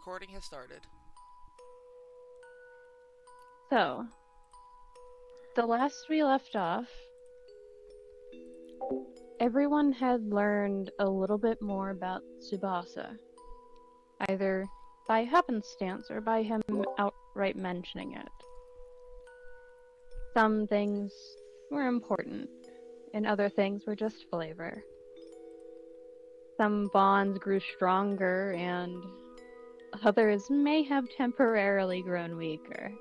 recording has started. So, the last we left off, everyone had learned a little bit more about Tsubasa, either by happenstance or by him outright mentioning it. Some things were important, and other things were just flavor. Some bonds grew stronger, and others may have temporarily grown weaker.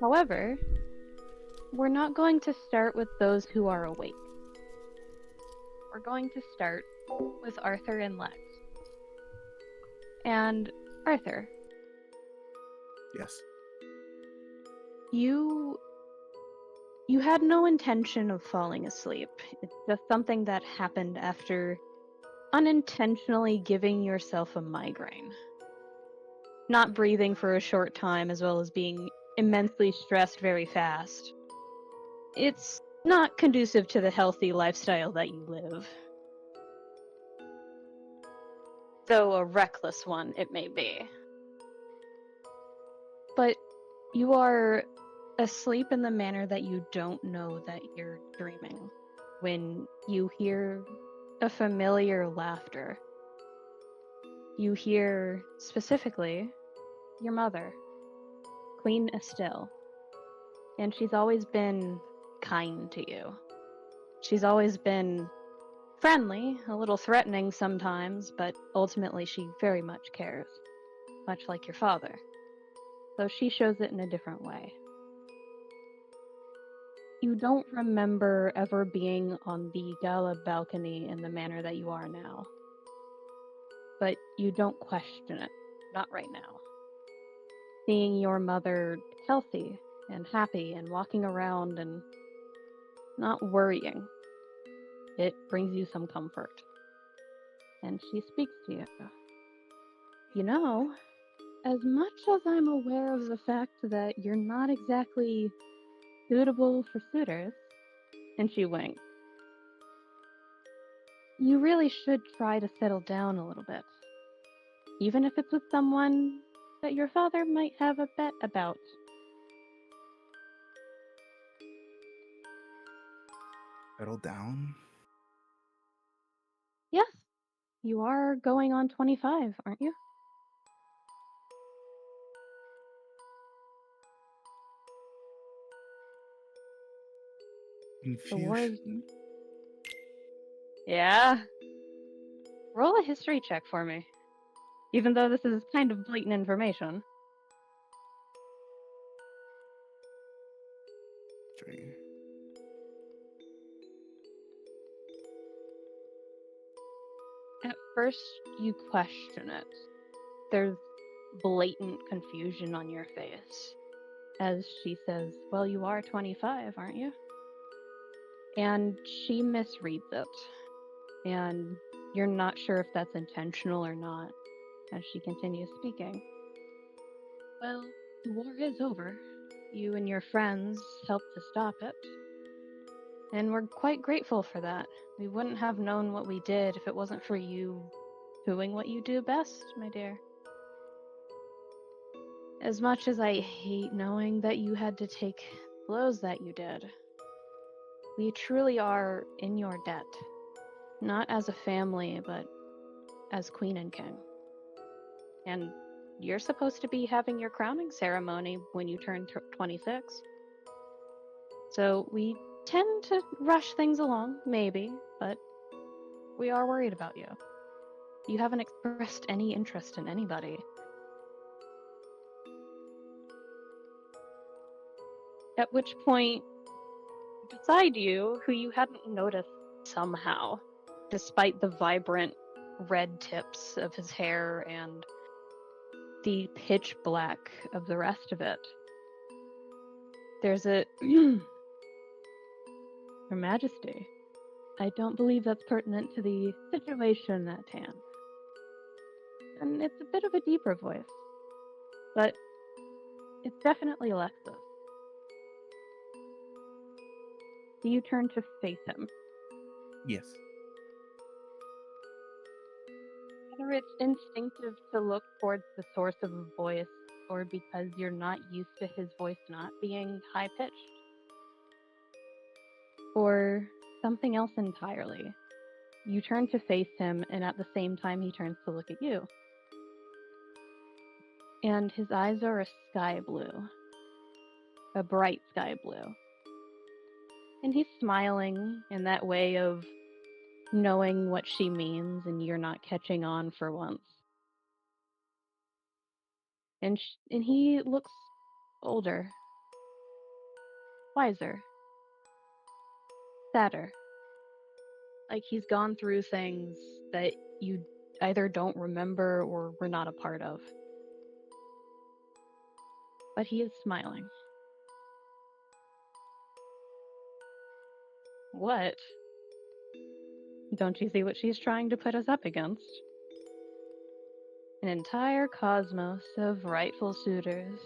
However, we're not going to start with those who are awake. We're going to start with Arthur and Lex. And Arthur. Yes. You had no intention of falling asleep. It's just something that happened after unintentionally giving yourself a migraine. Not breathing for a short time, as well as being immensely stressed very fast. It's not conducive to the healthy lifestyle that you live. Though a reckless one it may be. But you are asleep in the manner that you don't know that you're dreaming when you hear a familiar laughter. You hear, specifically, your mother, Queen Estelle. And she's always been kind to you. She's always been friendly, a little threatening sometimes, but ultimately she very much cares, much like your father. Though she shows it in a different way. You don't remember ever being on the gala balcony in the manner that you are now. But you don't question it. Not right now. Seeing your mother healthy and happy and walking around and not worrying, it brings you some comfort. And she speaks to you. You know, as much as I'm aware of the fact that you're not exactly suitable for suitors, and she winks, you really should try to settle down a little bit. Even if it's with someone that your father might have a bet about. Settle down. Yes, you are going on 25, aren't you? The war is... Confusion. Yeah. Roll a history check for me. Even though this is kind of blatant information. At first, you question it. There's blatant confusion on your face. As she says, well, you are 25, aren't you? And she misreads it. And you're not sure if that's intentional or not, as she continues speaking. Well, the war is over. You and your friends helped to stop it. And we're quite grateful for that. We wouldn't have known what we did if it wasn't for you doing what you do best, my dear. As much as I hate knowing that you had to take blows that you did, we truly are in your debt. Not as a family, but as queen and king. And you're supposed to be having your crowning ceremony when you turn 26. So we tend to rush things along, maybe, but we are worried about you. You haven't expressed any interest in anybody. At which point, beside you, who you hadn't noticed somehow, despite the vibrant red tips of his hair and the pitch black of the rest of it, there's a... Your Majesty, I don't believe that's pertinent to the situation at hand. And it's a bit of a deeper voice, but it's definitely Alexis. Do you turn to face him? Yes. Whether it's instinctive to look towards the source of a voice or because you're not used to his voice not being high pitched, or something else entirely. You turn to face him, and at the same time, he turns to look at you. And his eyes are a sky blue, a bright sky blue. And he's smiling in that way of knowing what she means and you're not catching on for once. And he looks older, wiser, sadder. Like he's gone through things that you either don't remember or were not a part of. But he is smiling. What? Don't you see what she's trying to put us up against? An entire cosmos of rightful suitors.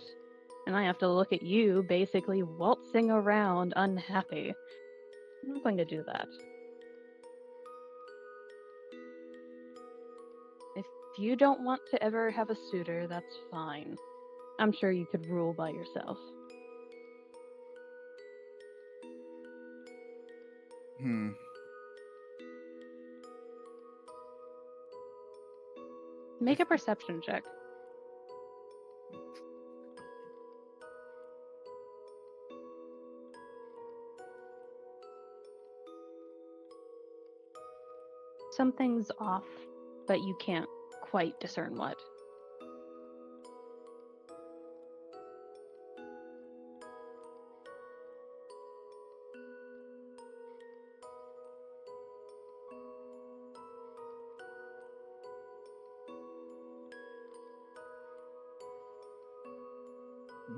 And I have to look at you basically waltzing around unhappy. I'm not going to do that. If you don't want to ever have a suitor, that's fine. I'm sure you could rule by yourself. Make a perception check. Something's off, but you can't quite discern what.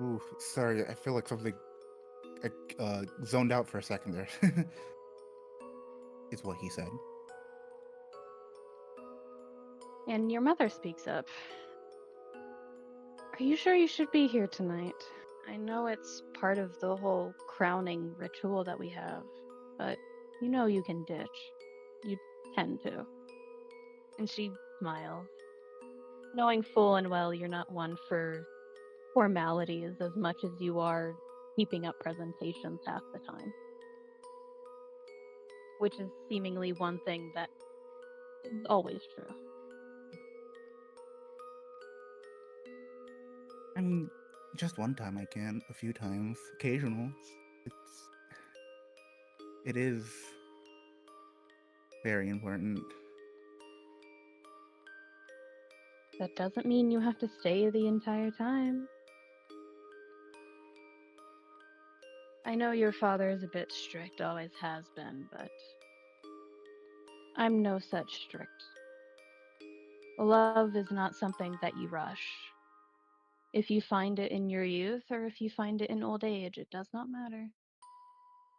Oof, sorry, I feel like something I zoned out for a second there. Is what he said. And your mother speaks up. Are you sure you should be here tonight? I know it's part of the whole crowning ritual that we have, but you know you can ditch. You tend to. And she smiles, knowing full and well you're not one for formalities as much as you are keeping up presentations half the time. Which is seemingly one thing that is always true. I mean, just one time I can, a few times, occasional. It is very important. That doesn't mean you have to stay the entire time. I know your father is a bit strict, always has been, but I'm no such strict. Love is not something that you rush. If you find it in your youth or if you find it in old age, it does not matter.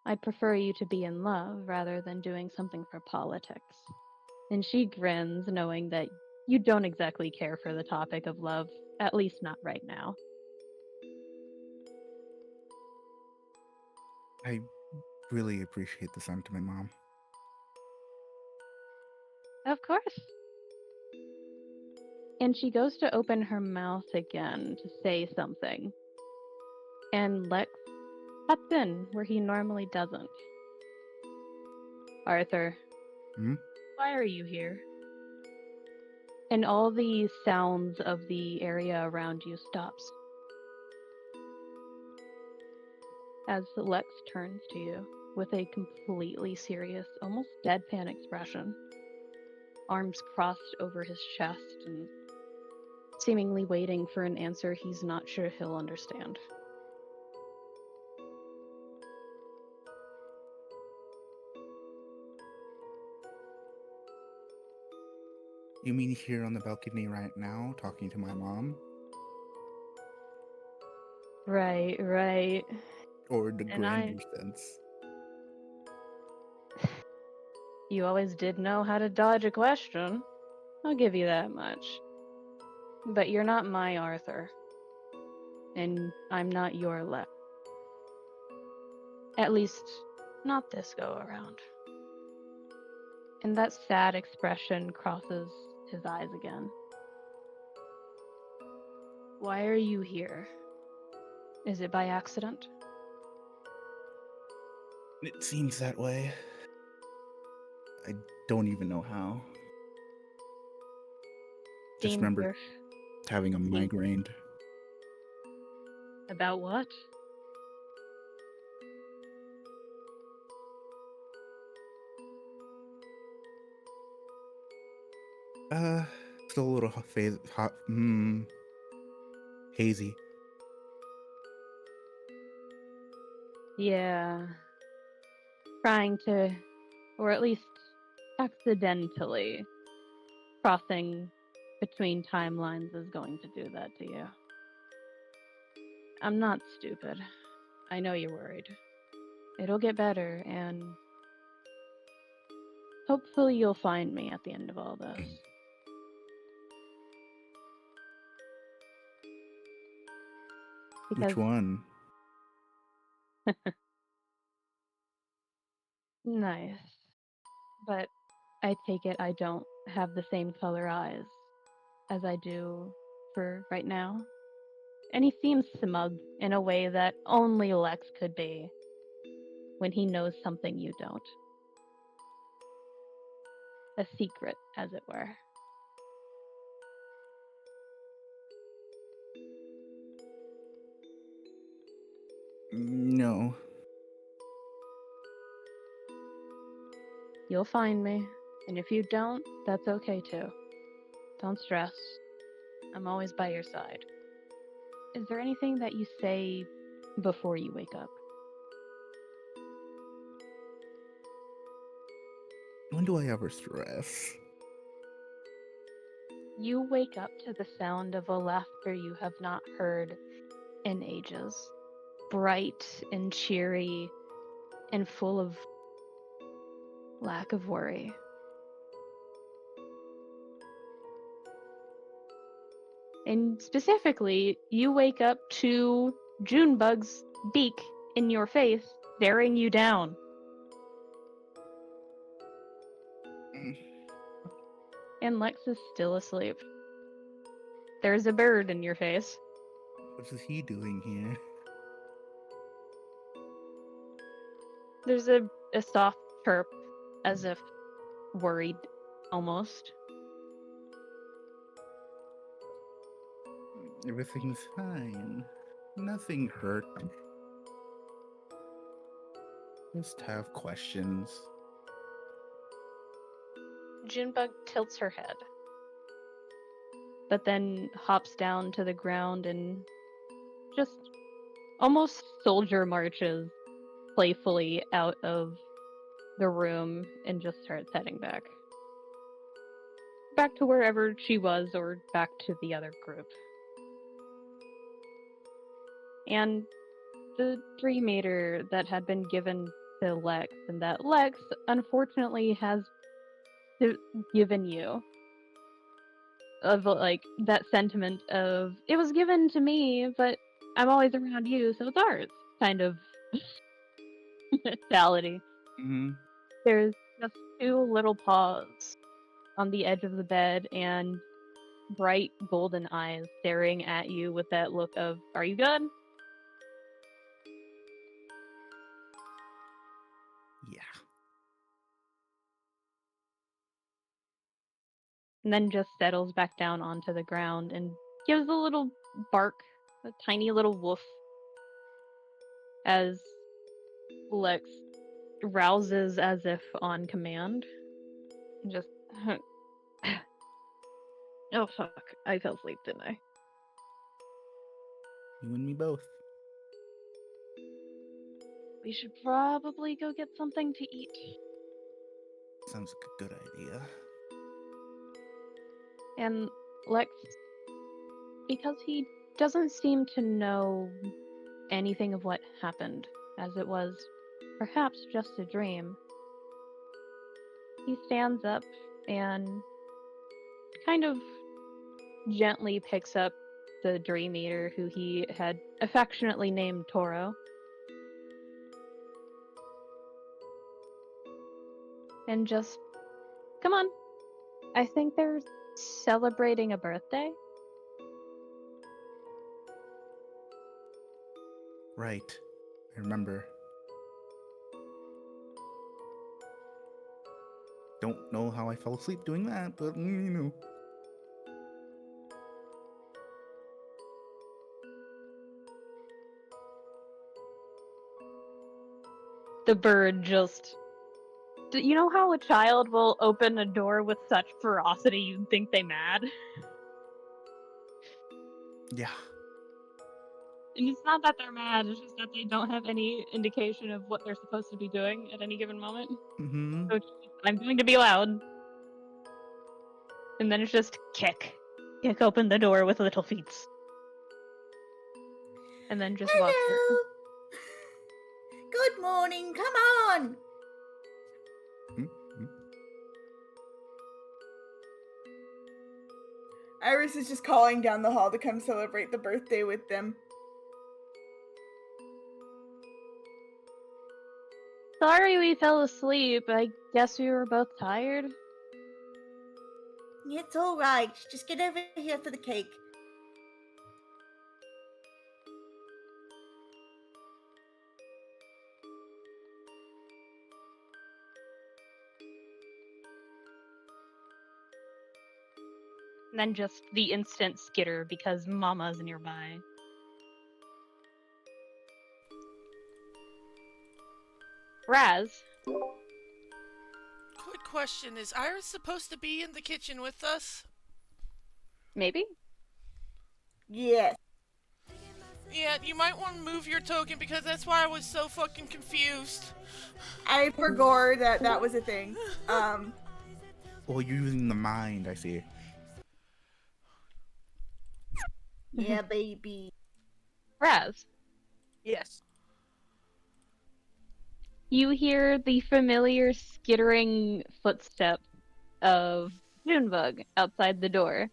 I prefer you to be in love rather than doing something for politics. And she grins, knowing that you don't exactly care for the topic of love, at least not right now. I really appreciate the sentiment, Mom. Of course. And she goes to open her mouth again to say something. And Lex cuts in where he normally doesn't. Arthur, why are you here? And all the sounds of the area around you stops. As Lex turns to you with a completely serious, almost deadpan expression, arms crossed over his chest and seemingly waiting for an answer he's not sure he'll understand. You mean here on the balcony right now, talking to my mom? Right. Or the And grander sense? You always did know how to dodge a question. I'll give you that much. But you're not my Arthur. And I'm not your Lex. At least, not this go around. And that sad expression crosses his eyes again. Why are you here? Is it by accident? It seems that way. I don't even know how. Just remember Danger. having a migraine. About what? Still a little hazy. Yeah. Trying to, or at least accidentally, crossing between timelines is going to do that to you. I'm not stupid. I know you're worried. It'll get better, and hopefully you'll find me at the end of all this. Which one? Nice. But I take it I don't have the same color eyes as I do for right now. And he seems smug in a way that only Lex could be when he knows something you don't. A secret, as it were. No. You'll find me, and if you don't, that's okay too. Don't stress. I'm always by your side. Is there anything that you say before you wake up? When do I ever stress? You wake up to the sound of a laughter you have not heard in ages. Bright and cheery and full of lack of worry. And specifically, you wake up to Junebug's beak in your face, staring you down. And Lex is still asleep. There's a bird in your face. What is he doing here? There's a soft chirp, as if worried, almost. Everything's fine. Nothing hurt. Just have questions. Junebug tilts her head, but then hops down to the ground and just almost soldier marches playfully out of the room and just starts heading back. Back to wherever she was, or back to the other group. And the 3 meter that had been given to Lex, and that Lex unfortunately has given you, of like that sentiment of it was given to me, but I'm always around you, so it's ours kind of mentality. Mm-hmm. There's just 2 little paws on the edge of the bed and bright golden eyes staring at you with that look of, are you good? Yeah. And then just settles back down onto the ground and gives a little bark, a tiny little woof, as Lex rouses as if on command. And just, oh fuck, I fell asleep, didn't I? You and me both. We should probably go get something to eat. Sounds like a good idea. And Lex, because he doesn't seem to know anything of what happened, as it was perhaps just a dream, he stands up and kind of gently picks up the Dream Eater, who he had affectionately named Toro, and just, come on, I think they're celebrating a birthday. Right. I remember. Don't know how I fell asleep doing that, but you know. The bird just. You know how a child will open a door with such ferocity you'd think they mad? Yeah. And it's not that they're mad, it's just that they don't have any indication of what they're supposed to be doing at any given moment. Mm-hmm. So it's just, I'm going to be loud. And then it's just kick. Kick open the door with little feet. And then just walk through. Hello. Good morning. Come on. Mm-hmm. Iris is just calling down the hall to come celebrate the birthday with them. Sorry we fell asleep. I guess we were both tired. It's all right. Just get over here for the cake. And then just the instant skitter because Mama's nearby. Razz, Quick question, is Iris supposed to be in the kitchen with us? maybe? Yes. Yeah, you might want to move your token because that's why I was so fucking confused. I forgot that was a thing. Oh, you're using the mind, I see. Yeah, baby. Razz, Yes. you hear the familiar skittering footsteps of Junebug outside the door.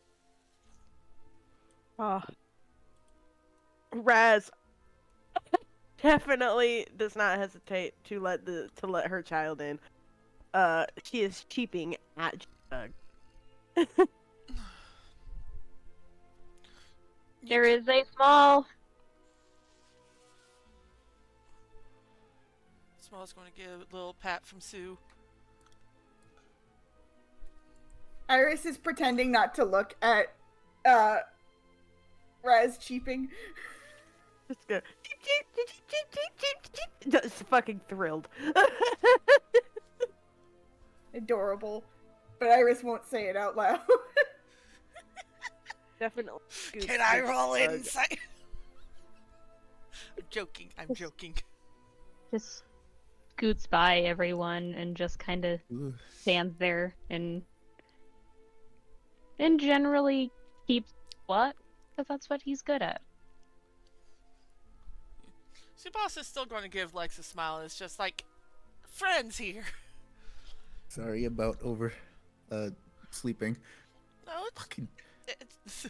Razz definitely does not hesitate to let her child in. She is cheeping at Junebug. There is a small. Small's going to give a little pat from Sue. Iris is pretending not to look at Razz cheeping. Just go cheep cheep cheep cheep cheep cheep cheep. Just fucking thrilled. Adorable. But Iris won't say it out loud. Definitely. scoops Can I Junebug. roll inside? I'm joking, I'm joking. Just scoots by everyone and just kind of Ooh. stands there and generally keeps what? Because that's what he's good at. Tsubasa's still going to give Lex a smile, and it's just like, friends here. Sorry about sleeping. No, Fucking it's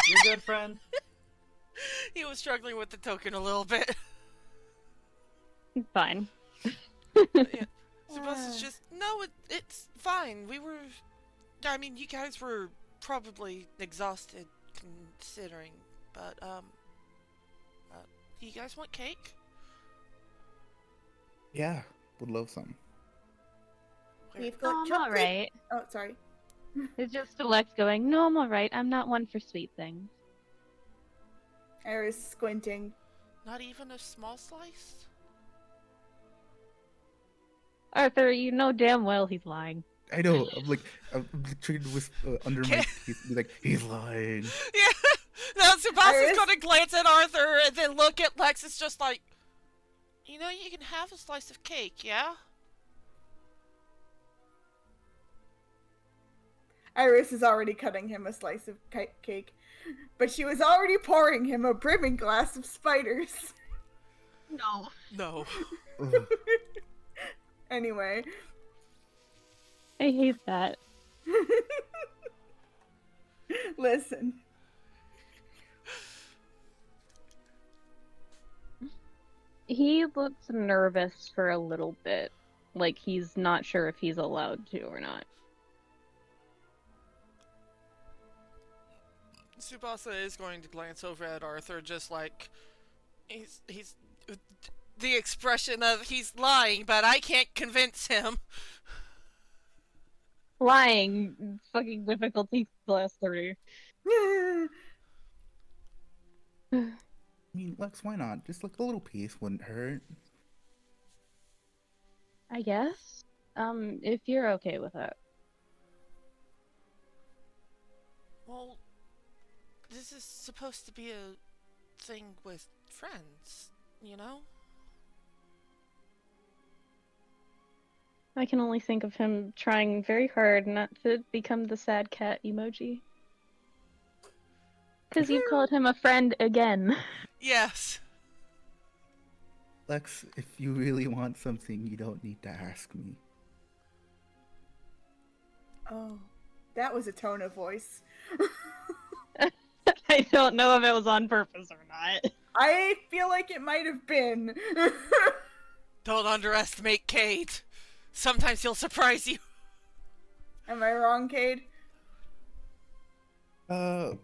You're good, friend. he was struggling with the token a little bit. Fine. Yeah. Tsubasa's just, no, it's fine. I mean, you guys were probably exhausted considering, but, do you guys want cake? yeah, would love some. We've got I'm chocolate. alright. Oh, sorry. It's just Lex going, no, I'm alright. I'm not one for sweet things. Iris squinting. Not even a small slice? Arthur, you know damn well he's lying. I know. I'm trying to whisper under my Okay. teeth, be like, he's lying. Yeah! Now Tsubasa's Iris- gonna glance at Arthur and then look at Lex. It's just like, you know, you can have a slice of cake, yeah? Iris is already cutting him a slice of cake, but she was already pouring him a brimming glass of spiders. No. No. Ugh. Anyway. I hate that. Listen. He looks nervous for a little bit. Like, he's not sure if he's allowed to or not. Tsubasa is going to glance over at Arthur, just like he's the expression of he's lying, but I can't convince him. Lying, fucking difficulty class 3. I mean, Lex, why not? Just like a little piece wouldn't hurt. I guess. If you're okay with it. Well, this is supposed to be a thing with friends, you know? I can only think of him trying very hard not to become the sad cat emoji. Because you've called him a friend again. Yes. Lex, if you really want something, you don't need to ask me. Oh, that was a tone of voice. I don't know if it was on purpose or not. I feel like it might have been. Don't underestimate Cayde. Sometimes he'll surprise you. Am I wrong, Cayde? Half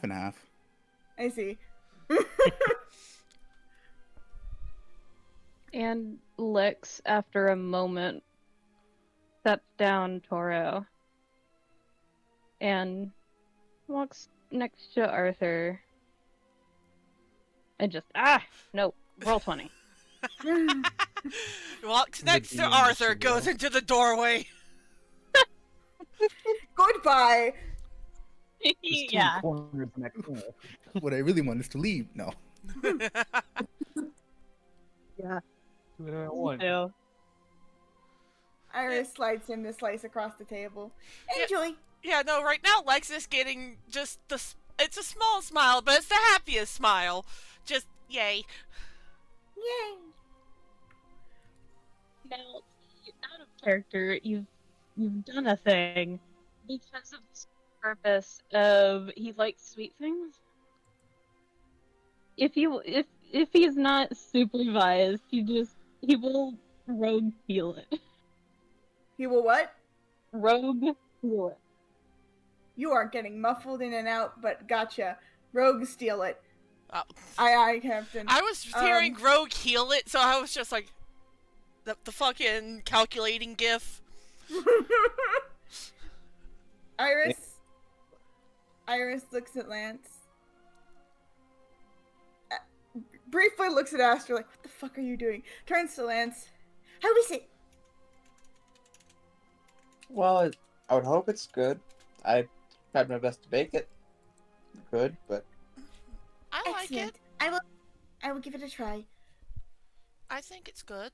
and half. I see. And Lix, after a moment, steps down Toro and walks next to Arthur and just, no, roll 20. Walks next to Arthur, goes into the doorway. Goodbye. Yeah. Corners next to it. What I really want is to leave. No. Yeah. Do whatever I want. So, Iris slides him the slice across the table. Enjoy. Yeah, no, right now Lex is getting just it's a small smile, but it's the happiest smile. Just, yay. Yay. now, out of character, you've done a thing because of this purpose of he likes sweet things. If he's not supervised, he will rogue heal it. He will what? Rogue heal it. You are getting muffled in and out, but gotcha. Rogue steal it. Oh. Aye, Captain. I was hearing Rogue heal it, so I was just like, the fucking calculating gif. Iris looks at Lance. Briefly looks at Aster like, what the fuck are you doing? Turns to Lance. How is it? Well, I would hope it's good. I tried my best to bake it. Good, but I like it. I will give it a try. I think it's good.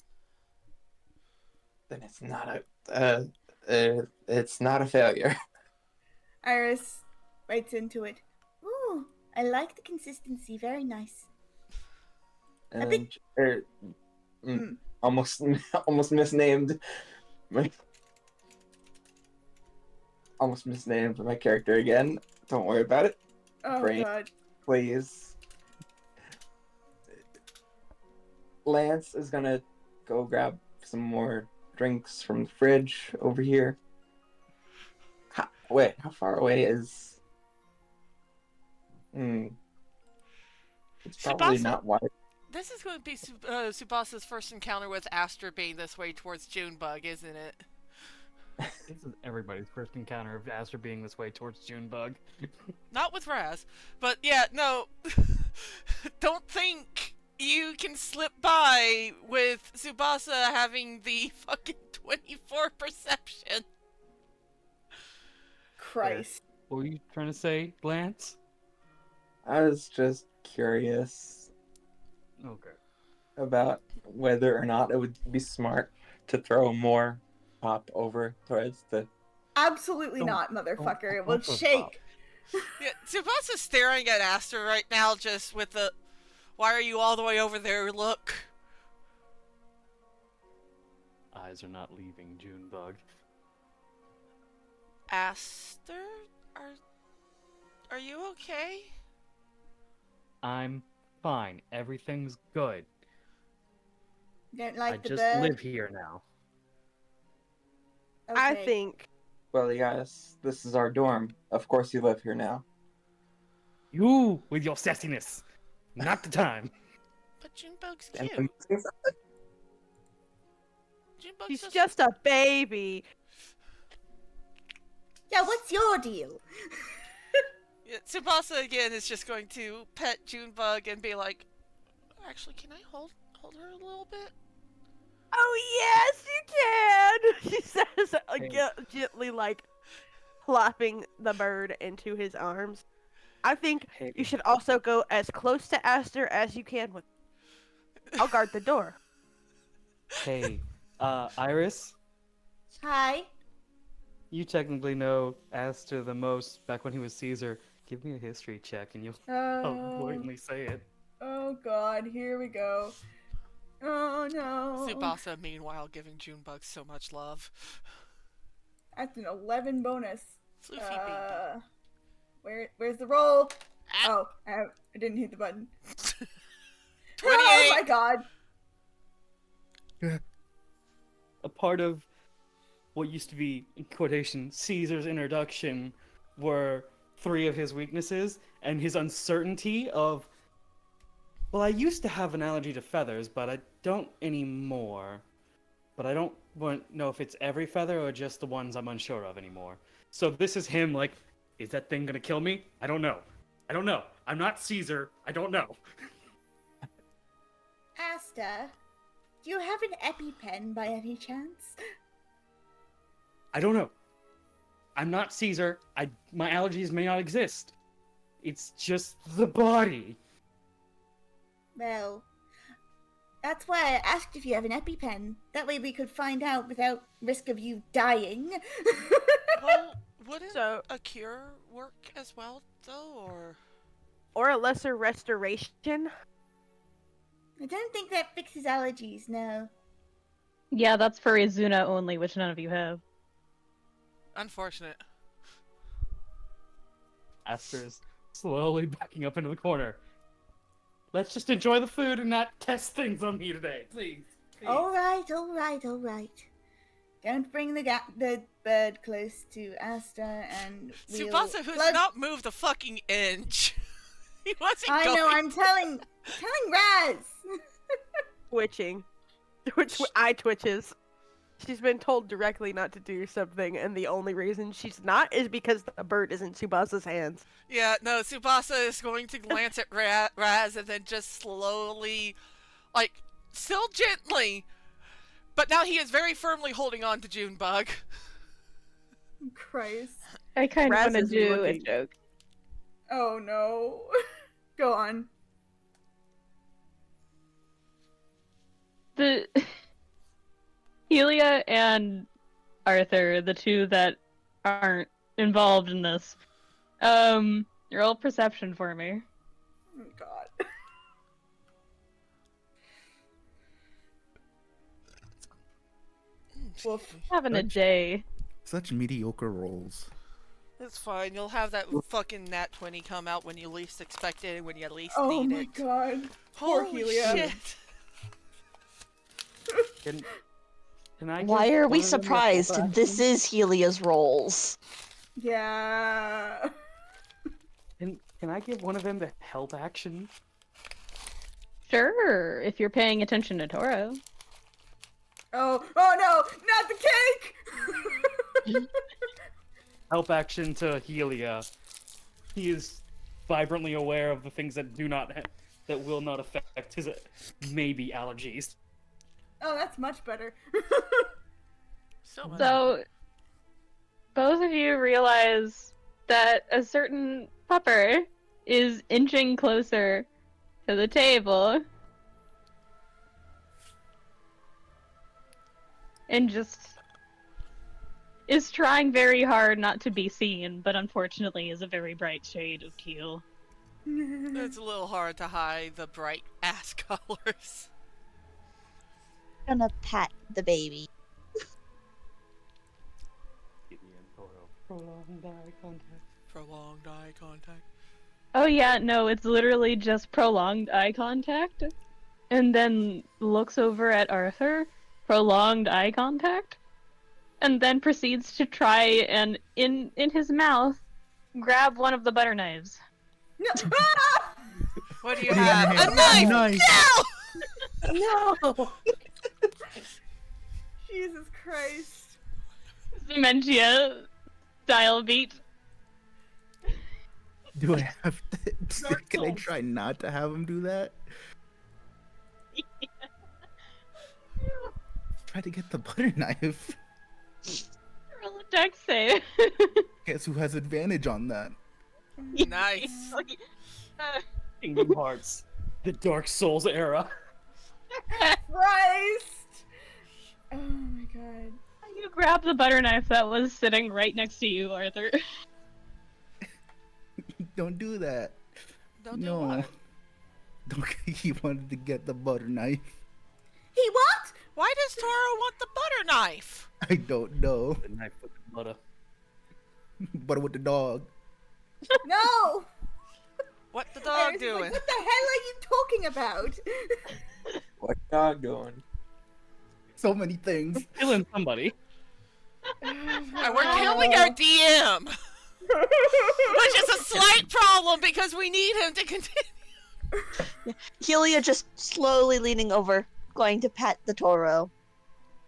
then it's not a failure. Iris bites into it. Ooh, I like the consistency. Very nice. And almost misnamed almost misnamed my character again. Don't worry about it. Oh Brain. god. Please. Lance is gonna go grab some more drinks from the fridge over here. Wait, how far away is? It's probably Tsubasa. not wide. This is going to be Tsubasa's first encounter with Aster being this way towards Junebug, isn't it? This is everybody's first encounter of Aster being this way towards Junebug. Not with Razz. But yeah, no. Don't think you can slip by with Tsubasa having the fucking 24 perception. Christ. What were you trying to say, Lance? I was just curious Okay. about whether or not it would be smart to throw more pop over towards the. Absolutely Don't- not, motherfucker. don't It will put shake. Yeah, Tsubasa's staring at Aster right now just with the, why are you all the way over there, look. Eyes are not leaving Junebug. Aster? Are you okay? I'm fine. Everything's good. Don't like I the just bird? live here now. I Okay. think Well, yes, this is our dorm. Of course you live here now. You with your sassiness. Not the time. But Junebug's And cute. I'm Junebug's she's so just a baby. Yeah, what's your deal? Yeah, Tsubasa again is just going to pet Junebug and be like, actually, can I hold her a little bit? Oh yes, you can. She says, Hey. gently, like plopping the bird into his arms. I think Hey, you should also go as close to Aster as you can with. I'll guard the door. hey, Iris, Hi. you technically know Aster the most back when he was Caesar. Give me a history check and I'll Oh, blatantly say it. oh God, here we go. Oh no. Tsubasa, meanwhile, giving Junebug so much love. That's an 11 bonus. Floofy baby. Where's the roll? Ah. Oh, I didn't hit the button. 28! Oh my God. A part of what used to be, in quotation, Caesar's introduction were 3 of his weaknesses and his uncertainty of, well, I used to have an allergy to feathers, but I don't anymore. But I don't know if it's every feather or just the ones I'm unsure of anymore. So this is him like, is that thing gonna kill me? I don't know. I don't know. I'm not Caesar. I don't know. Aster, do you have an EpiPen by any chance? I don't know. I'm not Caesar. My allergies may not exist. It's just the body. Well, that's why I asked if you have an EpiPen. That way we could find out without risk of you dying. Well, wouldn't So, a cure work as well, though, or? or a lesser restoration. I don't think that fixes allergies, no. Yeah, that's for Izuna only, which none of you have. Unfortunate. Aster's slowly backing up into the corner. Let's just enjoy the food and not test things on me today, please. All right. Don't bring the bird close to Aster, and we'll Tsubasa, who's plug- not moved a fucking inch. He wasn't I going. know. I'm telling Razz. Twitching. Eye twitches. She's been told directly not to do something, and the only reason she's not is because the bird is in Tsubasa's hands. Yeah, no, Tsubasa is going to glance at Razz and then just slowly, like, still gently, but now he is very firmly holding on to Junebug. Christ. I kind of Razz want to is do a looking. joke. Oh no. Go on. The Helia and Arthur, the two that aren't involved in this, roll perception for me. Oh God. Woof. Having a Such- day. Such mediocre rolls. It's fine, you'll have that fucking nat 20 come out when you least expect it and when you least Oh need my it. God. Poor Holy Helia. shit. Can I Why give are one we of them the surprised? help This action? is Helia's rolls. Yeah. Can I give one of them the help action? Sure, if you're paying attention to Toro. Oh no, not the cake! Help action to Helia. He is vibrantly aware of the things that that will not affect his maybe allergies. Oh, that's much better. So much. So, both of you realize that a certain pupper is inching closer to the table. And just is trying very hard not to be seen, but unfortunately is a very bright shade of teal. It's a little hard to hide the bright ass colors. Gonna pat the baby. Prolonged eye contact. Prolonged eye contact. Oh yeah, no, it's literally just prolonged eye contact. and then looks over at Arthur, prolonged eye contact, and then proceeds to try and, in his mouth, grab one of the butter knives. No. What do you What do you have? have? A knife! Knife! No! No. Jesus Christ. Dementia style beat. Do I have to? Dark Can I Souls. try not to have him do that? Try to get the butter knife. Roll a dex save. Guess who has advantage on that? Nice. Kingdom Hearts, the Dark Souls era. Christ! Oh my god. You grab the butter knife that was sitting right next to you, Arthur. Don't do that. Don't do No. what? Don't. He wanted to get the butter knife. He what? Why does Toro want the butter knife? I don't know. The knife with the butter. Butter with the dog. No! What the I dog was doing? Like, what the hell are you talking about? What's dog doing? So many things. Killing somebody. And we're killing our DM! Which is a slight problem because we need him to continue. Helia just slowly leaning over, going to pat the Toro.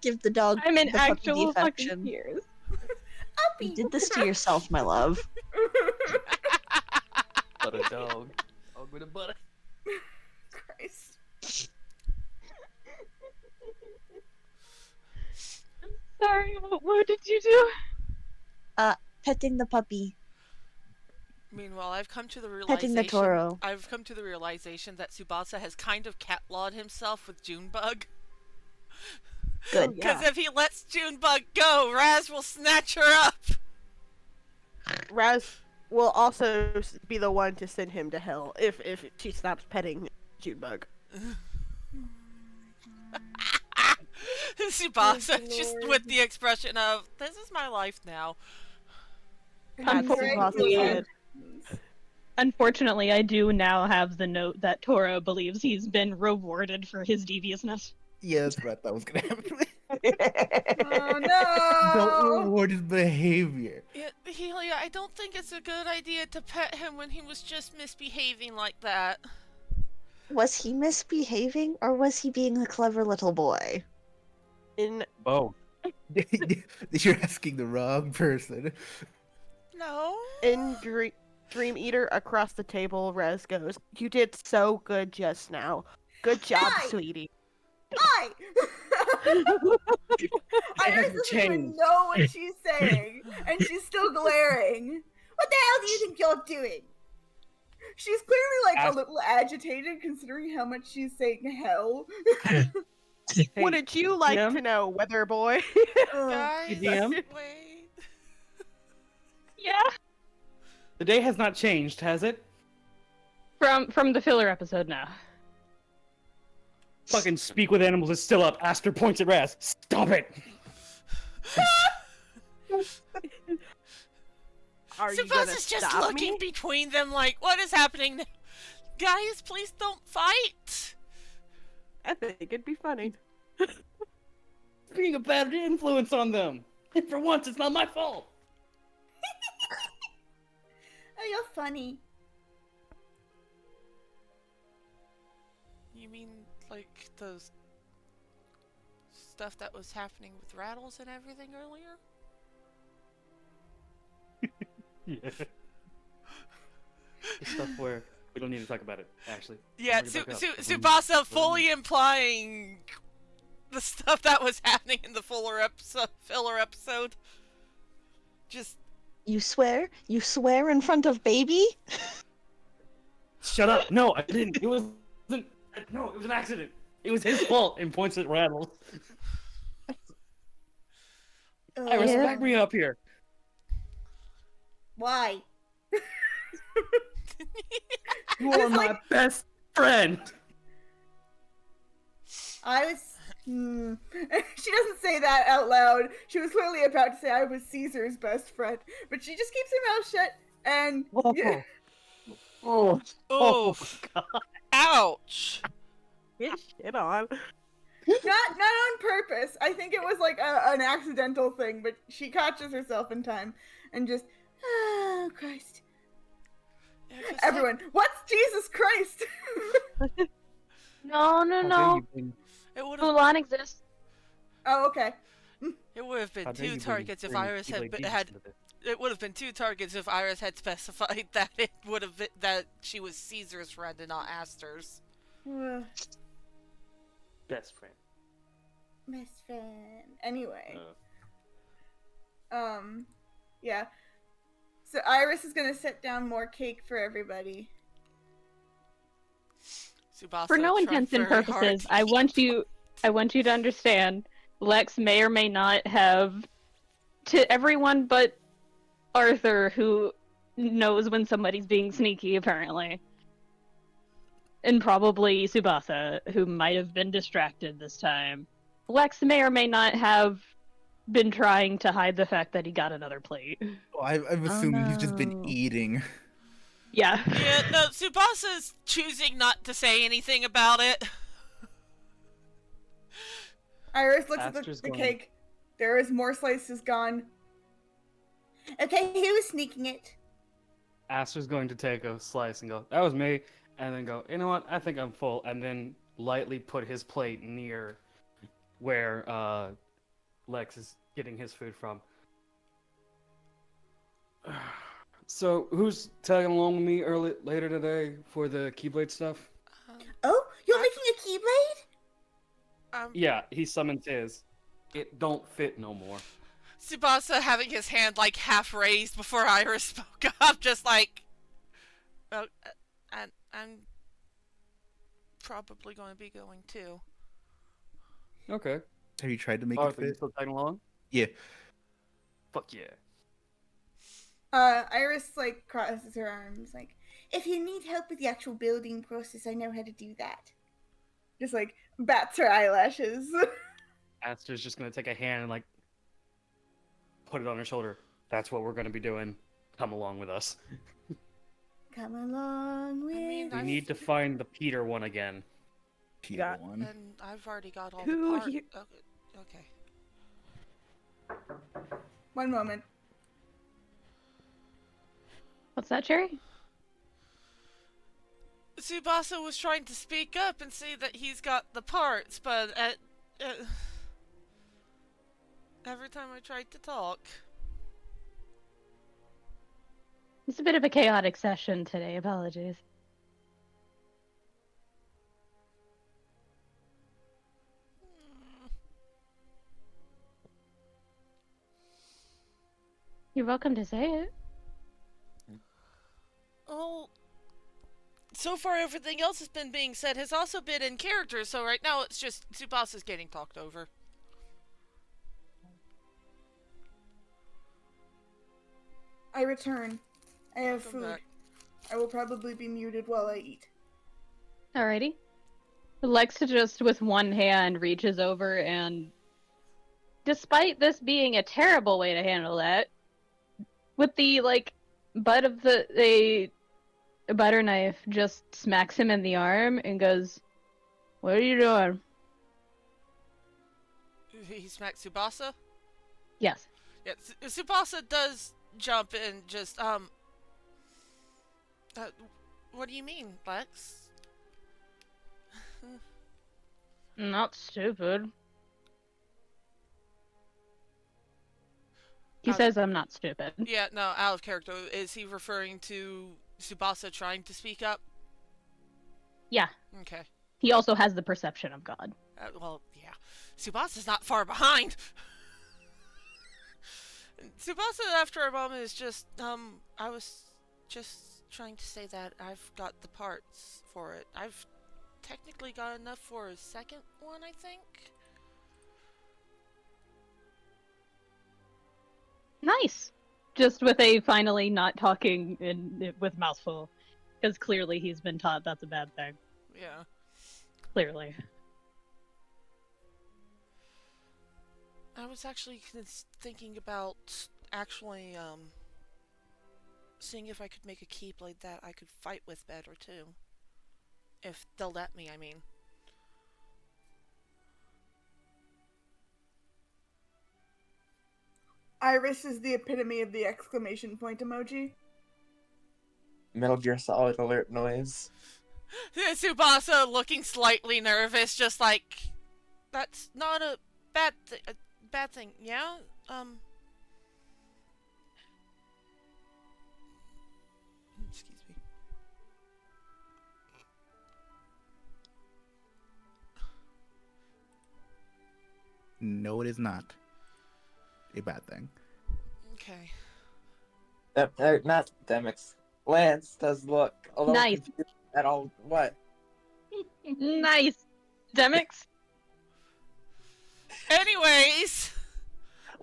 Give the dog I'm in the puppy actual the fucking affection. tears. You did this to yourself, my love. Butter dog. Dog with a butter. Christ. Sorry, what did you do? Petting the puppy. Meanwhile, I've come to the Petting the realization. Toro. I've come to the realization that Tsubasa has kind of catlawed himself with Junebug. Good. Because if he lets Junebug go, Razz will snatch her up. Razz will also be the one to send him to hell if she stops petting Junebug. Tsubasa Good just lord. with the expression of, "This is my life now." That's what Tsubasa said. Unfortunately, I do now have the note that Toro believes he's been rewarded for his deviousness. Yeah, that's what I thought was gonna happen. Oh no! Don't reward his behavior. Yeah, Helia, I don't think it's a good idea to pet him when he was just misbehaving like that. Was he misbehaving, or was he being a clever little boy? In Both. You're asking the wrong person. No. Dream Eater across the table, Rez goes, "You did so good just now. Good job, Hi. sweetie." Hi! Iris hasn't doesn't even changed. know what she's saying, and she's still glaring. What the hell do you think you're doing? She's clearly like a little agitated considering how much she's saying hell. Wouldn't you like DM? to know, Weather Boy? Guys, DM? wait. Yeah. The day has not changed, has it? From the filler episode now. Fucking speak with animals is still up. Aster points at Razz. Stop it! Are you gonna Tsubasa's just stop looking me? between them like, what is happening now? Guys, please don't fight! I think it'd be funny. Being a bad influence on them. And for once, it's not my fault. Oh, you're funny. You mean, like, those stuff that was happening with Rattles and everything earlier? Yeah. The stuff where we don't need to talk about it, actually. Yeah, Bring it back up. Tsubasa fully implying the stuff that was happening in the filler episode. Just You swear? You swear in front of baby? Shut up! No, I didn't. It wasn't. No, it was an accident. It was his fault. And points at Rattles. Iris, Yeah. back me up here. Why? You are my best friend. I was. She doesn't say that out loud. She was clearly about to say I was Caesar's best friend, but she just keeps her mouth shut and. Oh. oh, God. ouch! Get shit on. Not on purpose. I think it was like an accidental thing, but she catches herself in time and just, oh Christ. Yeah, 'cause, like, Everyone, what's Jesus Christ? No, no, How dare no. you bring- it would have Mulan exists. Oh, okay. been how dare two you bring targets if bring Iris Keyblade had Jesus had. into this? It would have been two targets if Iris had specified that it would have been, that she was Caesar's friend and not Aster's. Best friend. Best friend. Anyway. Uh, Yeah. So Iris is gonna set down more cake for everybody. Tsubasa For no tried intents and very hard purposes, to I keep- want you to understand Lex may or may not have, to everyone but Arthur, who knows when somebody's being sneaky, apparently. And probably Tsubasa, who might have been distracted this time. Lex may or may not have been trying to hide the fact that he got another plate. Oh, I'm assuming he's just been no. eating. Yeah. Yeah, no, Tsubasa's choosing not to say anything about it. Iris looks at Aster's the going- cake. There is more slices gone. Okay, who was sneaking it? Aster's going to take a slice and go, that was me, and then go, you know what, I think I'm full, and then lightly put his plate near where Lex is getting his food from. So, who's tagging along with me later today for the Keyblade stuff? Oh, you're I- making a keyblade? Yeah, he summons his. It don't fit no more. Tsubasa having his hand like half raised before Iris spoke up, just like, well, I'm probably going to be going too. Okay. Have you tried to make Arthur, it you fit? still tagging along? Yeah. Fuck yeah. Iris like crosses her arms, like, if you need help with the actual building process, I know how to do that. Just like bats her eyelashes. Aster's just gonna take a hand and like put it on her shoulder. That's what we're gonna be doing. Come along with us. Come along with mean, We I've- need to find the Peter one again. Peter Got- one. And I've already got all Who the parts. you- Okay. One moment. What's that, Cherry? Tsubasa was trying to speak up and say that he's got the parts, but every time I tried to talk. It's a bit of a chaotic session today. Apologies. You're welcome to say it. Oh, so far everything else has been being said has also been in character, so right now it's just Tsubasa's getting talked over. I return. I have Come food. back. I will probably be muted while I eat. Alrighty. Lex just with one hand reaches over and, despite this being a terrible way to handle that, with the like butt of the butter knife, just smacks him in the arm and goes, "What are you doing?" He smacked Tsubasa? Yes. Yeah, Tsubasa does jump and just, what do you mean, Lex? Not stupid. He says I'm not stupid. Yeah, no, out of character. Is he referring to Tsubasa trying to speak up? Yeah. Okay. He also has the perception of God. Well, yeah. Tsubasa's not far behind. Tsubasa, after a moment, is just, I was just trying to say that I've got the parts for it. I've technically got enough for a second one, I think. Nice. Just with a finally not talking with mouthful, because clearly he's been taught that's a bad thing. Yeah. Clearly. I was actually thinking about actually, seeing if I could make a keyblade that I could fight with better, too. If they'll let me, I mean. Iris is the epitome of the exclamation point emoji. Metal Gear Solid alert noise. Tsubasa looking slightly nervous, just like, that's not a bad thing, yeah? Excuse me. No, it is not a bad thing. Okay. Not Demix. Lance does look a little Nice. confused at all. What? Nice. Demix? Anyways.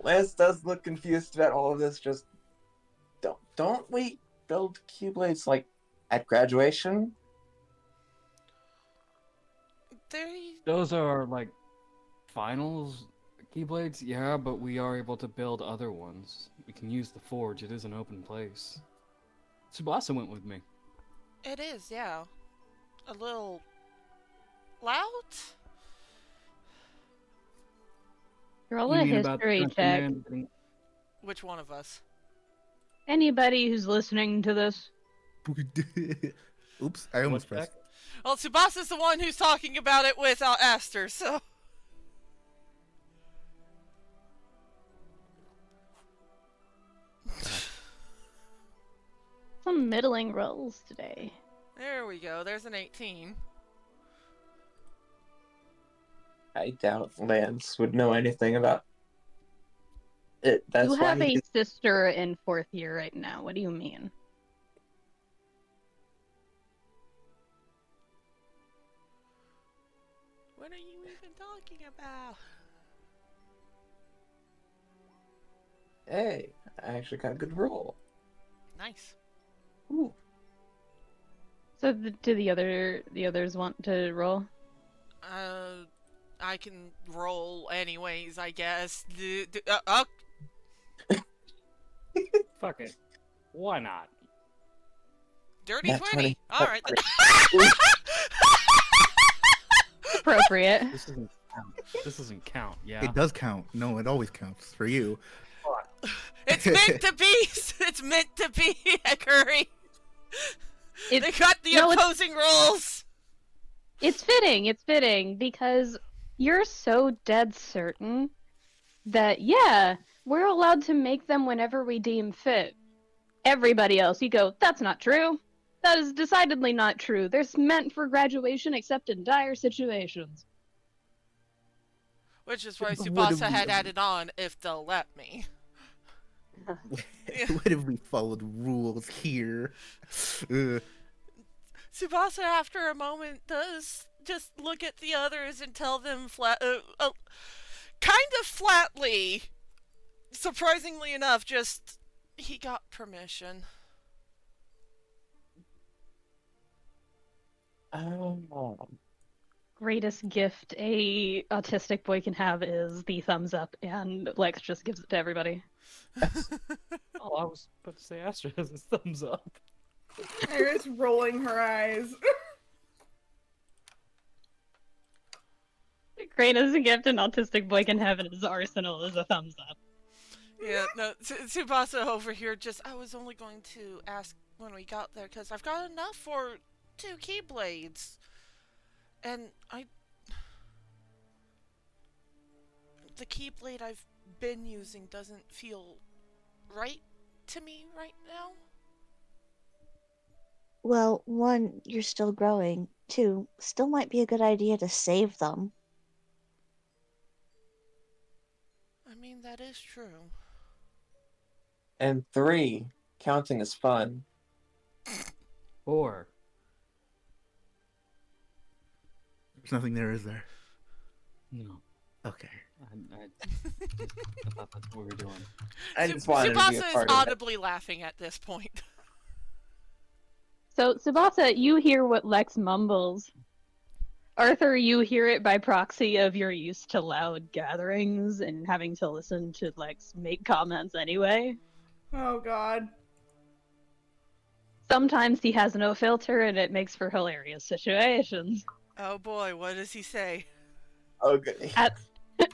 Lance does look confused about all of this. Just don't we build Keyblades like at graduation? Those are like finals Keyblades, yeah, but we are able to build other ones. We can use the forge. It is an open place. Tsubasa went with me. It is, yeah. A little loud? Roll You a mean about the history Drunken check. Man getting- Which one of us? Anybody who's listening to this. Oops, I What's almost pressed. that? Well, Tsubasa's the one who's talking about it with Aster, so... Some middling rolls today. There we go, there's an 18. I doubt Lance would know anything about it. That's You why have a he sister in 4th year right now. What do you mean? What are you even talking about? Hey, I actually got a good roll. Nice. Ooh. So do the others want to roll? I can roll anyways, I guess. Fuck it. Why not? Dirty Nat 20. 20. Alright. Appropriate. This doesn't count. This doesn't count, yeah? It does count. No, it always counts for you. It's meant to be! It's meant to be, Kuri! They got the opposing roles! It's fitting, because you're so dead certain that, yeah, we're allowed to make them whenever we deem fit. Everybody else, you go, that's not true. That is decidedly not true. They're meant for graduation except in dire situations. Which is why What Tsubasa have we had done? added on, if they'll let me. What if we followed rules here? Tsubasa, after a moment, does just look at the others and tell them kind of flatly, surprisingly enough, just, he got permission. Greatest gift a autistic boy can have is the thumbs up, and Lex just gives it to everybody. Oh, I was about to say Aster has his thumbs up. Iris rolling her eyes. The greatest gift an autistic boy can have in his arsenal is a thumbs up. Yeah, no, Tsubasa over here just, I was only going to ask when we got there, because I've got enough for 2 Keyblades. And the Keyblade I've been using doesn't feel right to me right now. Well, 1, you're still growing. 2, still might be a good idea to save them. I mean, that is true. And 3, counting is fun. 4. There's nothing there, is there? No. Okay. I thought that's what we were doing. I just wanted to be a Tsubasa is part of it. audibly laughing at this point. So, Tsubasa, you hear what Lex mumbles. Arthur, you hear it by proxy of you're used to loud gatherings and having to listen to Lex make comments anyway. Oh god. Sometimes he has no filter and it makes for hilarious situations. Oh boy, what does he say? Oh goody.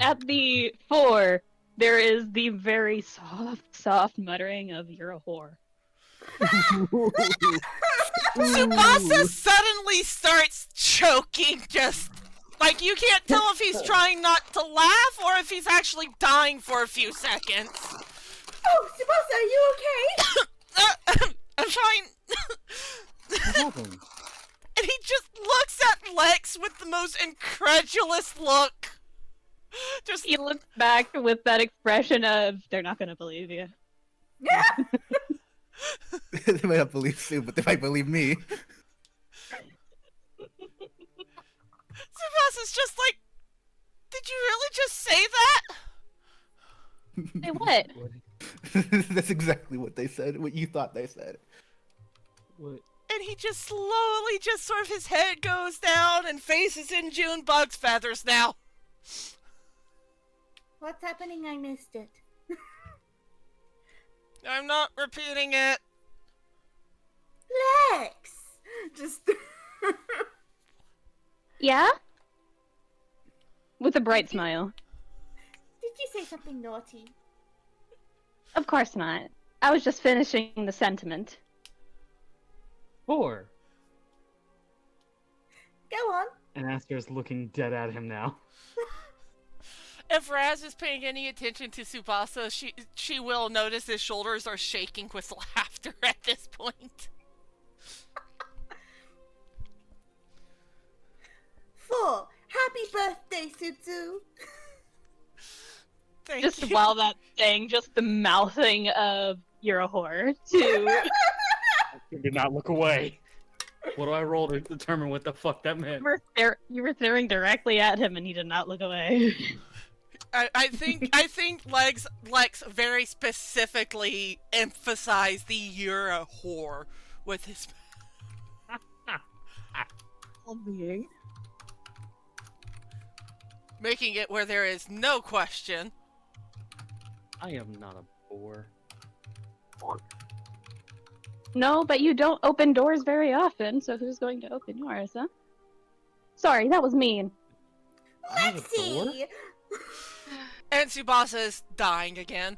At the 4, there is the very soft muttering of "You're a whore." Tsubasa suddenly starts choking, just like you can't tell if he's trying not to laugh or if he's actually dying for a few seconds. Oh, Tsubasa, are you okay? I'm trying. What happened? And he just looks at Lex with the most incredulous look. Just He looks back with that expression of "They're not gonna believe you." They might not believe Sue, but they might believe me. Tsubasa's just like, did you really just say that? Say what? That's exactly what they said. What you thought they said. What? And he just slowly, just sort of his head goes down and face is in June Bug's feathers now. What's happening? I missed it. I'm not repeating it. Lex! Just... Yeah? With a bright smile. Did you say something naughty? Of course not. I was just finishing the sentiment. 4. Go on. And Aster's looking dead at him now. If Razz is paying any attention to Tsubasa, she will notice his shoulders are shaking with laughter at this point. 4. Happy birthday, Suzu. Thank Just you. while that's saying, just the mouthing of "You're a whore" to He did not look away. What do I roll to determine what the fuck that meant? you were staring directly at him and he did not look away. I think Lex very specifically emphasized the "you're a whore" with his. Making it where there is no question. I am not a bore. No, but you don't open doors very often, so who's going to open yours, huh? Sorry, that was mean. I have a door? Lexi! And Tsubasa is dying again.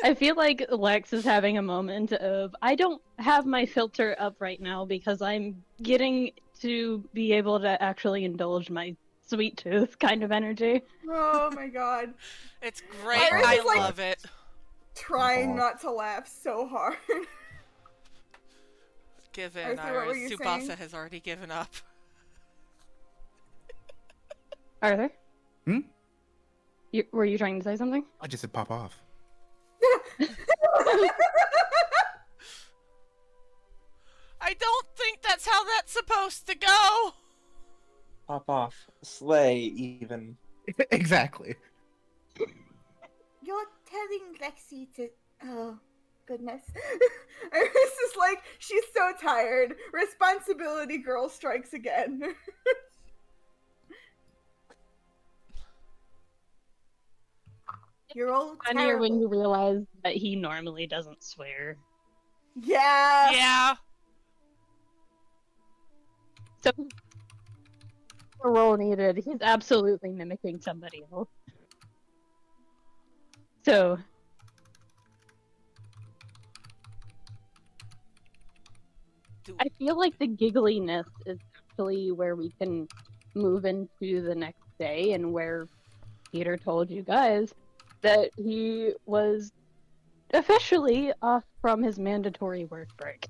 I feel like Lex is having a moment of, I don't have my filter up right now because I'm getting to be able to actually indulge my sweet tooth kind of energy. Oh my god. It's great. Iris I is like- love it. Trying Aw. not to laugh so hard. Given Arthur, what were Iris, you Tsubasa saying? has already given up. Arthur? Hmm? Were you trying to say something? I just said pop off. I don't think that's how that's supposed to go. Pop off. Slay, even. Exactly. You're telling Lexi to... Oh, goodness. Iris is like, she's so tired. Responsibility girl strikes again. You're all Funnier when terrible. you realize that he normally doesn't swear. Yeah. Yeah. So, the role needed, he's absolutely mimicking somebody else. So, I feel like the giggliness is actually where we can move into the next day and where Peter told you guys that he was officially off from his mandatory work break.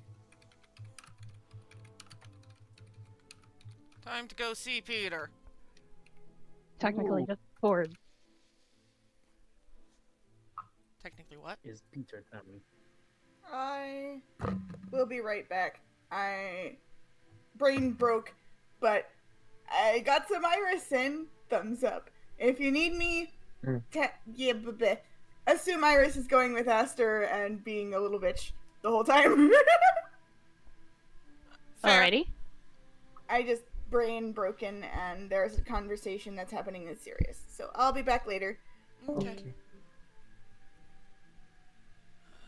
Time to go see Peter. Technically, Ooh. just bored. Technically, what? Is Peter coming? I will be right back. I brain broke, but I got some Iris in. Thumbs up. If you need me, yeah, assume Iris is going with Aster and being a little bitch the whole time. Fair. Alrighty. I just brain broken, and there's a conversation that's happening that's serious. So I'll be back later. Okay.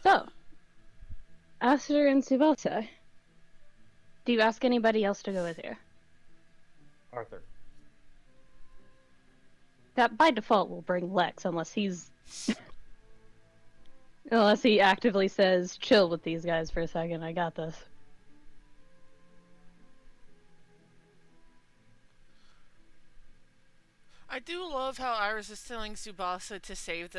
So, Aster and Tsubasa, Do you ask anybody else to go with you? Arthur. That by default will bring Lex, unless unless he actively says, chill with these guys for a second, I got this. I do love how Iris is telling Tsubasa to save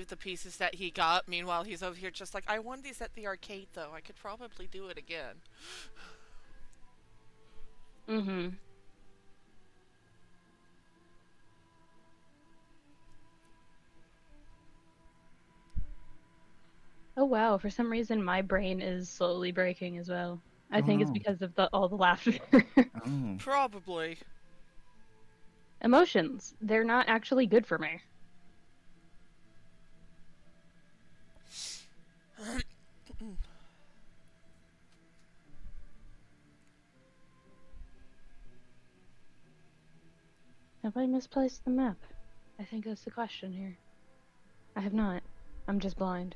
the pieces that he got. Meanwhile, he's over here just like, I won these at the arcade though. I could probably do it again. Mm-hmm. Oh wow, for some reason my brain is slowly breaking as well. I Oh, think it's no. because of all the laughter. Oh. Probably. Emotions, they're not actually good for me. Have I misplaced the map? I think that's the question here. I have not. I'm just blind.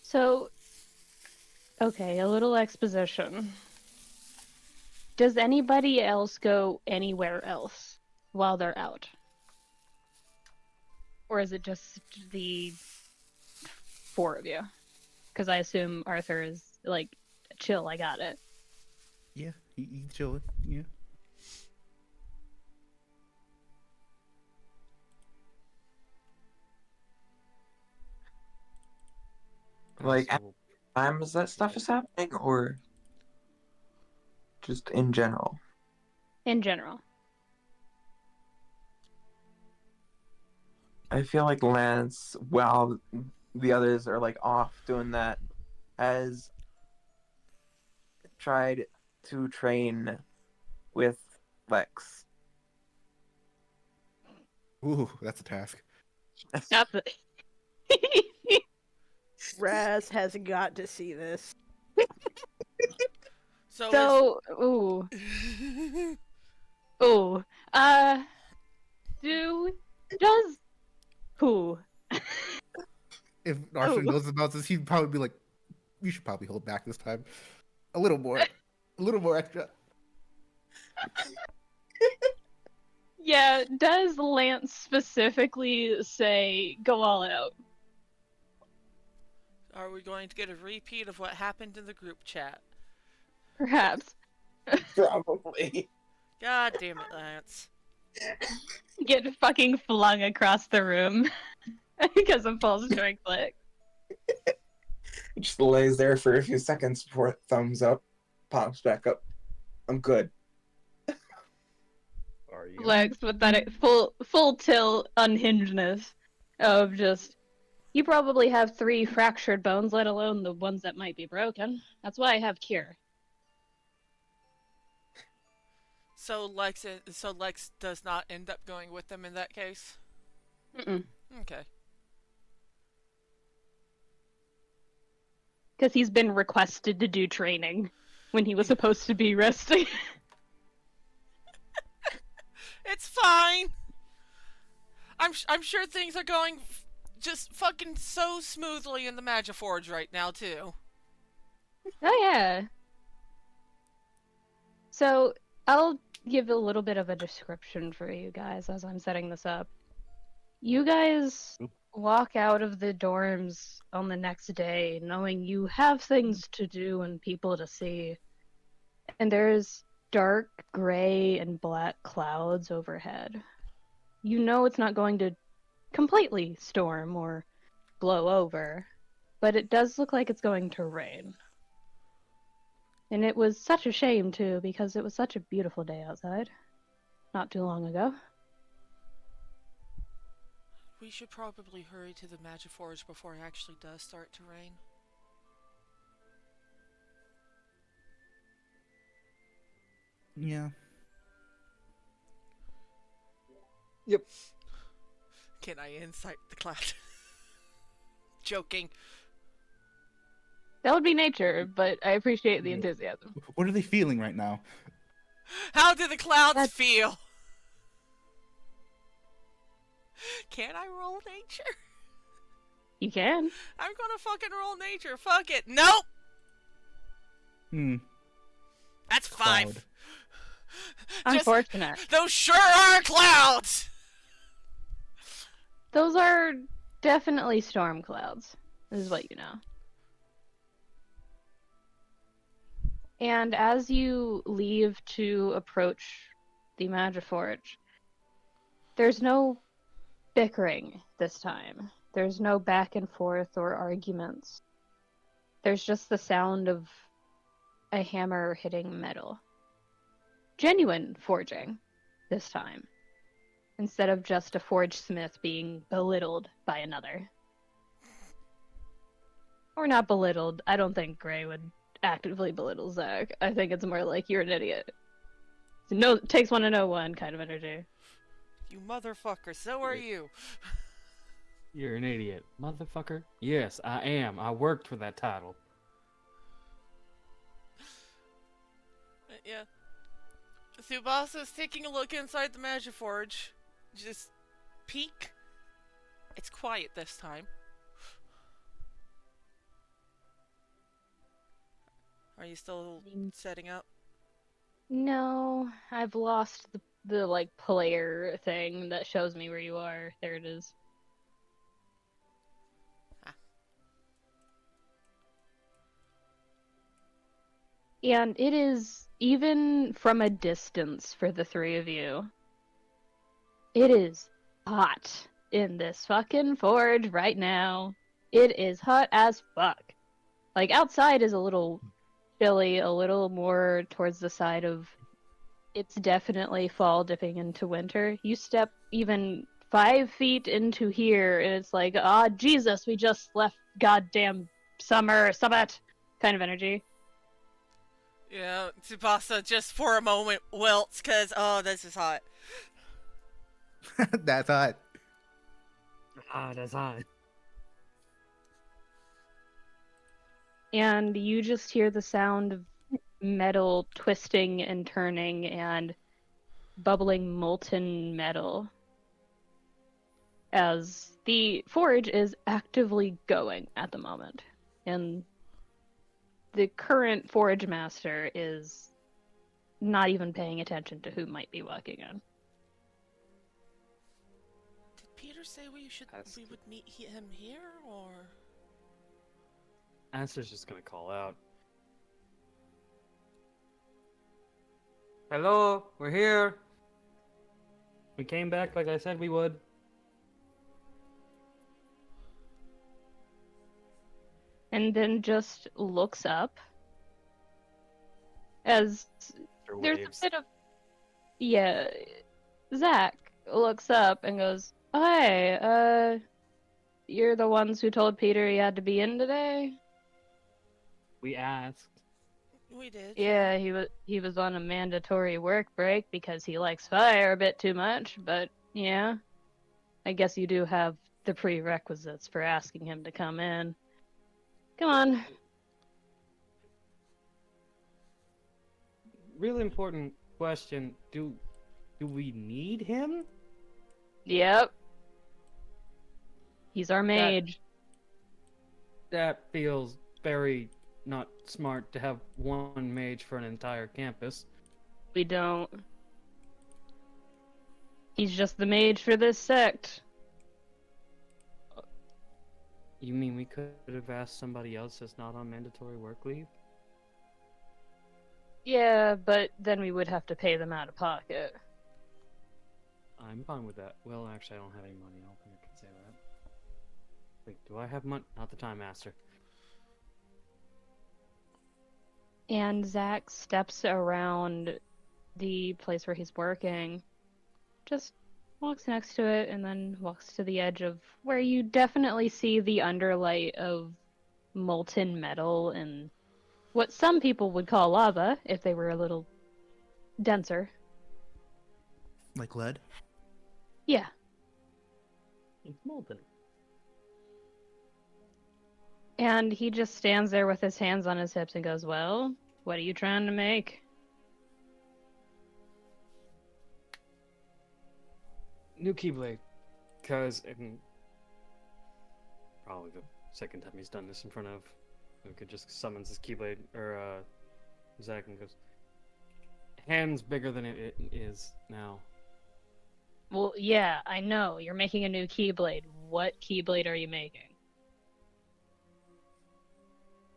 So, okay, a little exposition. Does anybody else go anywhere else while they're out? Or is it just the 4 of you? Because I assume Arthur is like, chill, I got it. Yeah, he's chilling. Yeah. Like, at times that stuff is happening, or just in general? In general. I feel like Lance, while the others are like off doing that, has tried to train with Lex. Ooh, that's a task. That's it. Razz has got to see this. So, ooh. Ooh. Does who? If Arthur Ooh. knows about this, he'd probably be like, "You should probably hold back this time, a little more extra." Yeah, does Lance specifically say go all out? Are we going to get a repeat of what happened in the group chat? Perhaps. Probably. God damn it, Lance. Get fucking flung across the room because of false strike click. It just lays there for a few seconds before it thumbs up, pops back up. I'm good. Are you? Lex with that full tilt unhingedness of just, you probably have 3 fractured bones, let alone the ones that might be broken. That's why I have cure. So Lex does not end up going with them in that case? Mm-mm. Okay. Because he's been requested to do training when he was supposed to be resting. It's fine. I'm sure things are going just fucking so smoothly in the Magiforge right now too. Oh yeah. So I'll give a little bit of a description for you guys as I'm setting this up. You guys walk out of the dorms on the next day knowing you have things to do and people to see. And there's dark gray and black clouds overhead. You know it's not going to completely storm or blow over, but it does look like it's going to rain. And it was such a shame, too, because it was such a beautiful day outside not too long ago. We should probably hurry to the Magiforge before it actually does start to rain. Yeah. Can I insight the cloud? joking. That would be nature, but I appreciate the Yeah. enthusiasm. What are they feeling right now? How do the clouds That's- feel? Can I roll nature? You can. I'm gonna fucking roll nature. Fuck it. Nope. That's 5. Cloud. Just, Unfortunate. those sure are clouds. Those are definitely storm clouds, is what you know. And as you leave to approach the Magiforge, there's no bickering this time. There's no back and forth or arguments. There's just the sound of a hammer hitting metal. Genuine forging this time, instead of just a forge smith being belittled by another. Or not belittled. I don't think Gray would actively belittle Zach. I think it's more like you're an idiot. No, takes one to know one kind of energy. You motherfucker, so are you. You're an idiot. Motherfucker? Yes, I am. I worked for that title. Yeah. Tsubasa's taking a look inside the Magiforge. Just peek. It's quiet this time. Are you still setting up? No, I've lost the like player thing that shows me where you are. There it is. And it is, even from a distance for the three of you, it is hot in this fucking forge right now. It is hot as fuck. Like, outside is a little chilly, a little more towards the side of it's definitely fall dipping into winter. You step even 5 feet into here, and it's like, ah, Jesus, we just left goddamn summer, summit kind of energy. Yeah, Tsubasa just for a moment wilts because, oh, this is hot. That's hot. Ah, that's hot. And you just hear the sound of metal twisting and turning and bubbling molten metal as the forge is actively going at the moment. And the current forge master is not even paying attention to who might be walking in. Did Peter say we would meet him here, or? Aster's just gonna call out. Hello, we're here. We came back like I said we would. And then just looks up as there's a bit of, yeah, Zach looks up and goes, "Hi, you're the ones who told Peter he had to be in today?" We asked. We did. Yeah, he was on a mandatory work break because he likes fire a bit too much, but yeah, I guess you do have the prerequisites for asking him to come in. Come on. Really important question. Do we need him? Yep. He's our mage. That feels very not smart to have one mage for an entire campus. We don't. He's just the mage for this sect. You mean we could have asked somebody else that's not on mandatory work leave? Yeah, but then we would have to pay them out of pocket. I'm fine with that. Well, actually, I don't have any money. I don't think I can say that. Wait, do I have money? Not the time, Master. And Zach steps around the place where he's working, just walks next to it, and then walks to the edge of where you definitely see the underlight of molten metal and what some people would call lava if they were a little denser. Like lead? Yeah. It's molten. And he just stands there with his hands on his hips and goes, "Well, what are you trying to make?" New Keyblade. Because, probably the second time he's done this in front of, who could just summons his Keyblade, or, Zach, and goes, hands bigger than it is now. Well, yeah, I know. You're making a new Keyblade. What Keyblade are you making?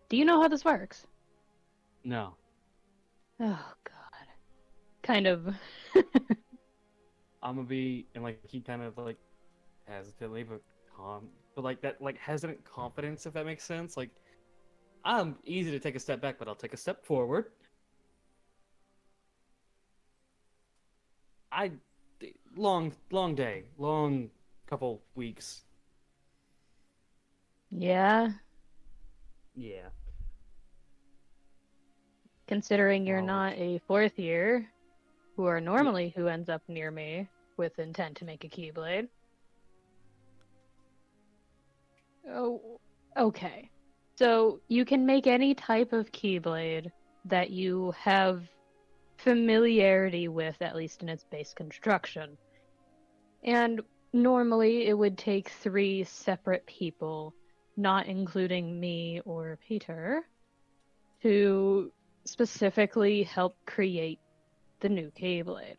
Do you know how this works? No. Oh, God. Kind of. I'm gonna be, and like, he kind of, like, hesitantly, but calm, but like, that, like, hesitant confidence, if that makes sense. Like, I'm easy to take a step back, but I'll take a step forward. Long day, long couple weeks. Yeah, Yeah. considering you're Knowledge. not a fourth year, who ends up near me with intent to make a Keyblade. Oh, okay. So you can make any type of Keyblade that you have familiarity with, at least in its base construction. And normally it would take 3 separate people, not including me or Peter, to specifically help create the new Keyblade.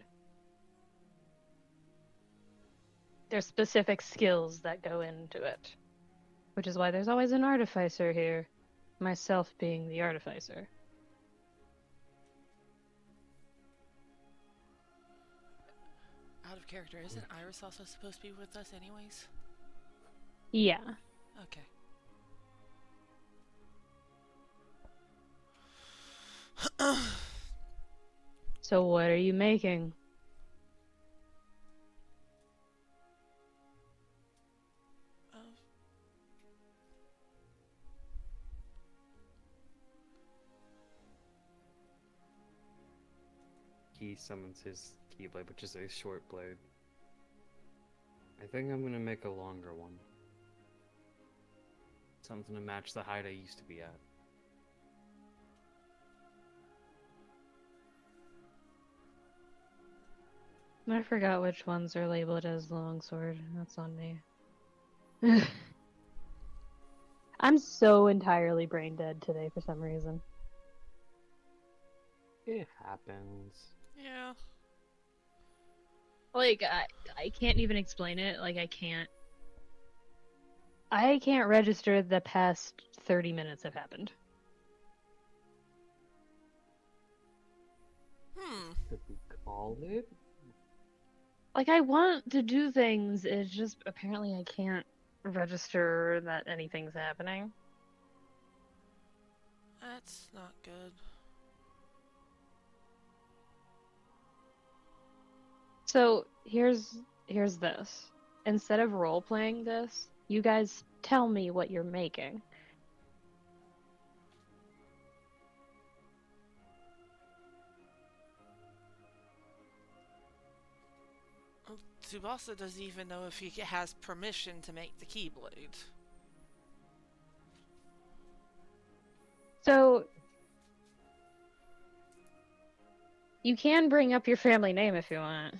There's specific skills that go into it, which is why there's always an artificer here, myself being the artificer. Out of character, isn't Iris also supposed to be with us anyways? Yeah. Okay. So what are you making? He summons his Keyblade, which is a short blade. I think I'm gonna make a longer one. Something to match the height I used to be at. I forgot which ones are labeled as longsword. That's on me. I'm so entirely brain dead today for some reason. It happens. Yeah. Like, I can't even explain it. Like, I can't register the past 30 minutes have happened. Could we call it? Like, I want to do things, it's just apparently I can't register that anything's happening. That's not good. So, here's this. Instead of role-playing this, you guys tell me what you're making. Well, Tsubasa doesn't even know if he has permission to make the Keyblade. So, you can bring up your family name if you want.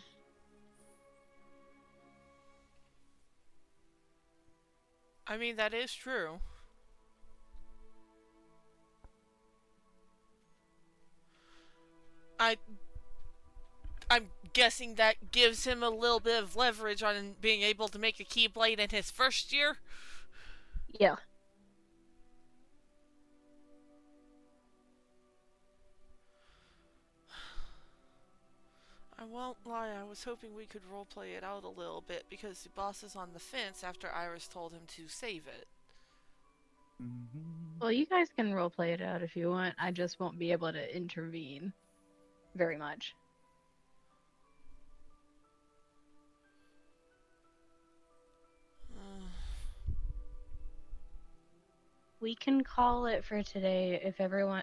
I mean, that is true. I'm guessing that gives him a little bit of leverage on being able to make a Keyblade in his first year. Yeah. I won't lie, I was hoping we could roleplay it out a little bit because the boss is on the fence after Iris told him to save it. Well, you guys can roleplay it out if you want. I just won't be able to intervene very much. We can call it for today if everyone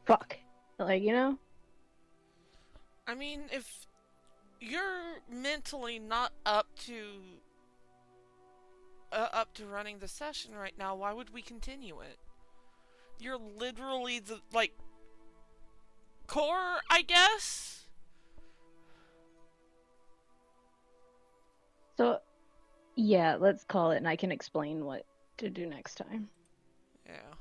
fuck. Like, you know? I mean, if you're mentally not up to up to running the session right now, why would we continue it? You're literally the, like, core, I guess? So, yeah, let's call it, and I can explain what to do next time. Yeah.